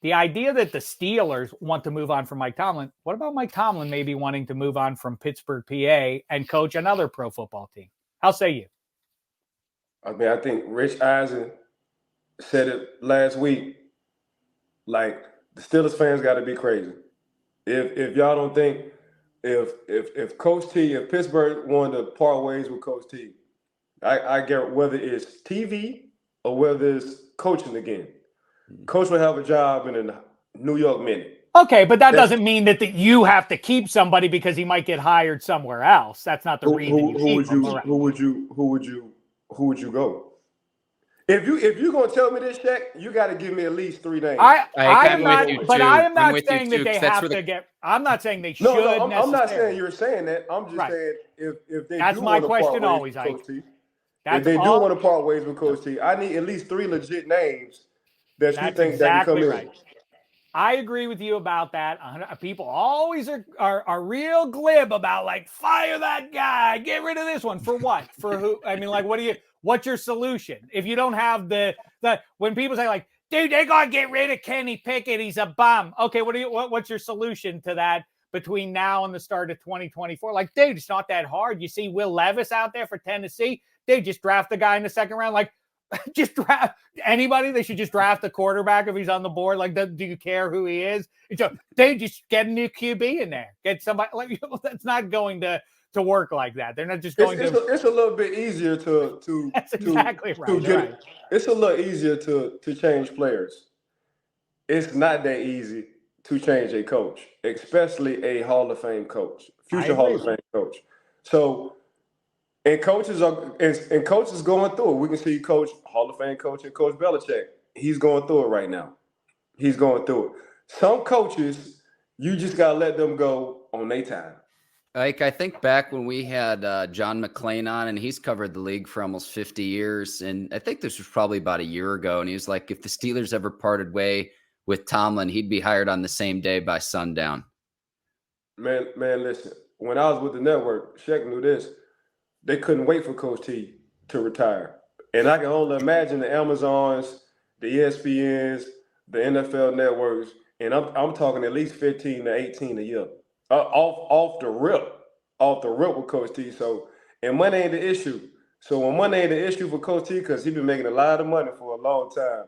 the idea that the Steelers want to move on from Mike Tomlin, what about Mike Tomlin maybe wanting to move on from Pittsburgh, PA and coach another pro football team? How say you? I mean, I think Rich Eisen said it last week. Like, the Steelers fans got to be crazy. If y'all don't think if Coach T, if Pittsburgh wanted to part ways with Coach T, I get whether it's TV or whether it's coaching again. Coach will have a job in a New York minute. Okay, but that doesn't mean that you have to keep somebody because he might get hired somewhere else. That's not the reason. Who would you go? If you're gonna tell me this, Shaq, you got to give me at least 3 names. I am not saying that they have to get. I'm not saying they should. No, I'm not saying you're saying that. I'm just saying if they that's do my want to question part always. Ways with Coach T, if they do want to part ways with Coach T, I need at least 3 legit names that you think exactly that can come right. in. I agree with you about that. People always are real glib about like fire that guy, get rid of this one for what? For who? I mean, like, what's your solution? If you don't have the when people say like, dude, they gotta get rid of Kenny Pickett, he's a bum. Okay, what's your solution to that between now and the start of 2024? Like, dude, it's not that hard. You see Will Levis out there for Tennessee. They just draft the guy in the second round. Like, just draft anybody. They should just draft the quarterback if he's on the board. Like, do you care who he is? They just get a new QB in there. Get somebody like that's not going to work like that. They're not just going to. It's a little bit easier to. That's exactly right. Right. It's a little easier to change players. It's not that easy to change a coach, especially a Hall of Fame coach, future Hall of Fame coach. So. And coaches going through it. We can see Coach Hall of Fame coach and Coach Belichick. He's going through it right now. He's going through it. Some coaches, you just gotta let them go on their time. Like, I think back when we had John McClain on, and he's covered the league for almost 50 years. And I think this was probably about a year ago. And he was like, if the Steelers ever parted way with Tomlin, he'd be hired on the same day by sundown. Man, listen. When I was with the network, Shaq knew this. They couldn't wait for Coach T to retire. And I can only imagine the Amazons, the ESPNs, the NFL networks, and I'm talking at least 15 to 18 a year. Off the rip with Coach T. So, and money ain't the issue. So when money ain't the issue for Coach T, because he's been making a lot of money for a long time,